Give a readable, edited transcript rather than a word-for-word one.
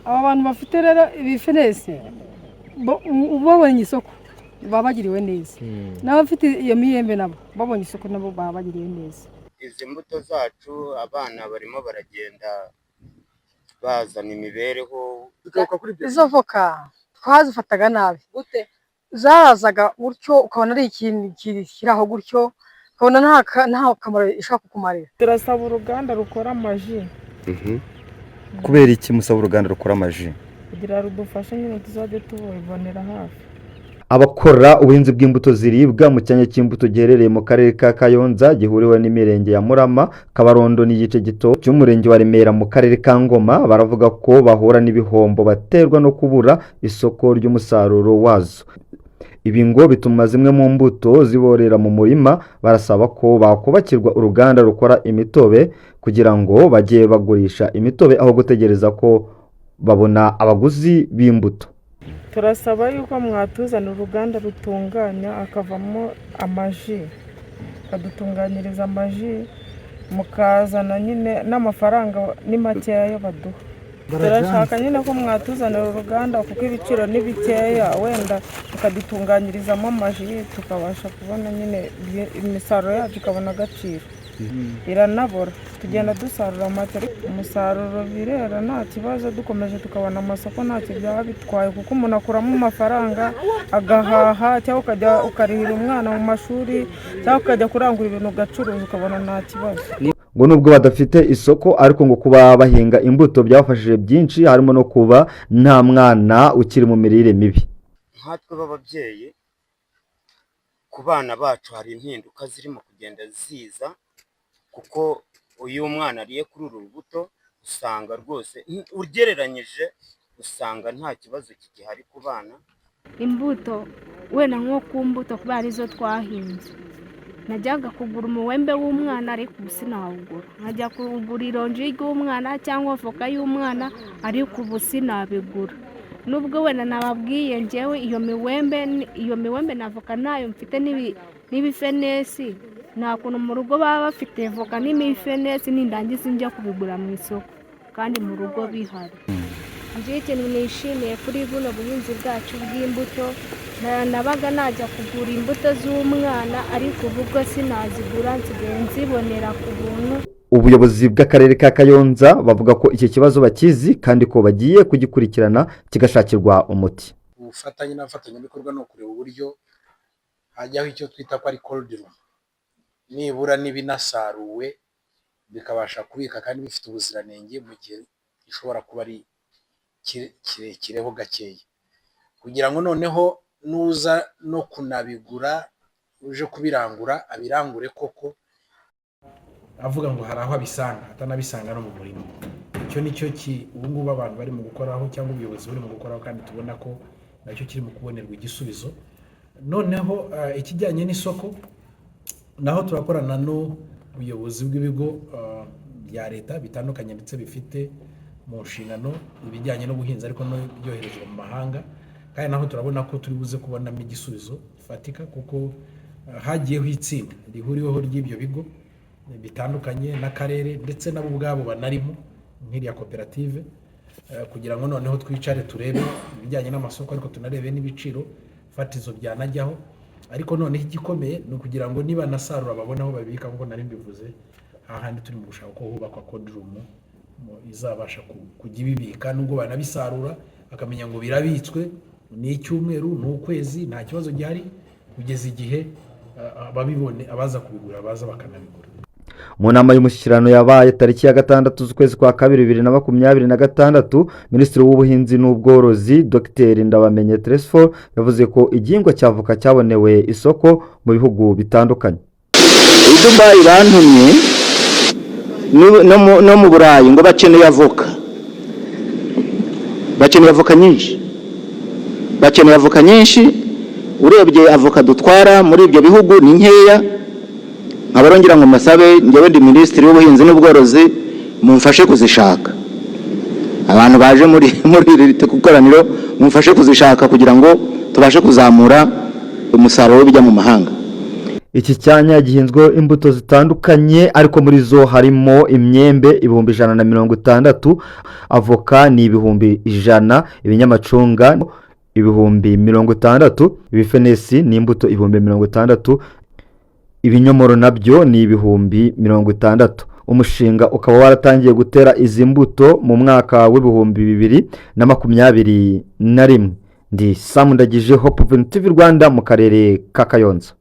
aba bantu bafite rero ibifenesi babonye isoko baba bagiriwe neza n'abafite iyo miyembe nabo babonye isoko nabo baba bagiriwe neza. Izi mbuto zacu abana barimo baragenda bazana imibereho. Izo voka twazifataga nabi gute, zarazaga gutyo ukabona ari ikintu kiraho gutyo ukabona nta kamaro ishaka kukumarira. Turasaba uruganda rukora amaji. Kubera iki musaba uruganda rukora amaji? Kugira rudufashe nyine tuzajye tubibonera hafi. Abakora ubuhinzi bw'imbuto ziribwa mu cyanya cy'imbuto giherereye mu karere ka Kayonza gihuriwe n'imirenge ya Murama, Kabarondo n'igice gito cy'umurenge wa Remera mu karere ka Ngoma baravuga ko bahura n'ibihombo baterwa no kubura isoko ry'umusaruro wazo. Ibi ngo bituma zimwe mu mbuto ziborera mu murima, barasaba ko bakubakirwa uruganda rukora imitobe kugira ngo bajye bagurisha imitobe aho gutegereza ko babona abaguzi b'imbuto. Turasaba yuko mwatuzana uruganda rutunganya akavamo amaji, kadutunganyiriza amaji, mukazana nyine n'amafaranga ni makeya yo baduha. Turashaka nyine ko mwatuzanira uruganda kuko ibiciro ni bikeya, wenda tukadutunganyirizamo amaji tukabasha kubona nyine imisaruro yacu ikabona agaciro. Iranabora tugenda dusarura make, umusaruro birera nta kibazo, dukomeje tukabona amasoko ntacyo byaba bitwaye kuko umuntu akuramo amafaranga agahaha cyangwa ukajya ukarihira umwana mu mashuri cyangwa ukajya kurangura ibintu ugacuruza ukabona nta kibazo. Ngo nubwo badafite isoko ariko ngo kuba bahinga imbuto byabafashije byinshi, harimo no kuba nta mwana ukiri mu mirire mibi. Nkatwe b'ababyeyi ku bana bacu hari impinduka zirimo kugenda ziza, kuko uyu mwana ariye kuri uru rubuto usanga rwose ugereranyije usanga nta kibazo kigihari ku bana. Imbuto wenda nko ku mbuto kubera arizo twahinze, najyaga kugura umuwembe w'umwana ariko ubu sinawugura, nkajya kugura ironji ry'umwana cyangwa voka y'umwana ariko ubu sinabigura. Nubwo wenda nababwiye njyewe iyo miwembe na voka nayo mfite n'ibifenesi, nta kuntu mu rugo baba bafite voka n'imifenesi nindangiza njya kubigura mu isoko kandi mu rugo bihari. Njye ikintu nishimiye kuri buno buhinzi bwacu bw'imbuto, nabaga najya kugura imbuto z'umwana ariko ubu bwo sinazigura, nsigaye nzibonera ku buntu. Ubuyobozi bw'akarere ka Kayonza bavuga ko iki kibazo bakizi kandi ko bagiye kugikurikirana kigashakirwa umuti. Ubufatanye n'abafatanyabikorwa no kureba uburyo hajyaho icyo twita ko ari cold room, nibura n'ibinasaruwe bikabasha kubika kandi bifite ubuziranenge mu gihe ishobora kuba ari kirekireho gakeya, kugira ngo noneho nuza no kunabigura uje kubirangura abirangure koko avuga ngo hari aho abisanga atanabisanga no mu murimo. Icyo nicyo ubu ngubu abantu bari mu gukoraho cyangwa ubuyobozi buri mu gukoraho, kandi tubona ko nacyo kiri mu kubonerwa igisubizo. Noneho ikijyanye n'isoko naho turakorana n'ubuyobozi bw'ibigo bya leta bitandukanye ndetse bifite mu nshingano ibijyanye n'ubuhinzi ariko no byoherezwa mu mahanga, kandi naho turabona ko turi buze kubonamo igisubizo gifatika kuko hagiyeho itsinda rihuriweho ry'ibyo bigo bitandukanye n'akarere ndetse nabo ubwabo banarimo nk'iriya koperative, kugira ngo noneho twicare turebe ibijyanye n'amasoko ariko tunarebe n'ibiciro fatizo byanajyaho. Ariko noneho igikomeye ni ukugira ngo niba nasarura babone aho babika, nk'uko nari mbivuze, hahandi turi mu gushaka ko hubakwa cold room izabasha kujya ibibika, nubwo banabisarura akamenya ngo birabitswe ni icyumweru ni ukwezi nta kibazo gihari, kugeza igihe ababibone abaza kubigura baza bakanabigura. Mu nama y'umushyikirano yabaye tariki ya 6 z'ukwezi kwa 2026, Minisitiri w'Ubuhinzi n'Ubworozi Dr Ndabamenye Tresfor yavuze ko igihingwa cy'avoka cyabonewe isoko mu bihugu bitandukanye. Dubai bantumye no mu Burayi ngo bakeneye avoka, bakeneye avoka nyinshi. Urebye avoka dutwara muri ibyo bihugu ni nkeya. Abarongera ngo masabe njyewe ndi Minisitiri w'Ubuhinzi n'Ubworozi mumfashe kuzishaka, abantu baje muri iri koraniro mumfashe kuzishaka kugira ngo tubashe kuzamura umusaruro w'ibijya mu mahanga. iki cyanya gihinzweho imbuto zitandukanye ariko muri zo harimo imyembe 160, avoka ni 100, ibinyamacunga 60, ibifenesi ni imbuto 60, ibinyomoro nabyo ni 60. Umushinga ukaba waratangiye gutera izi mbuto mu mwaka w'2021. Ndi Sam Ndagije, Hope TV Rwanda, mu karere ka Kayonza.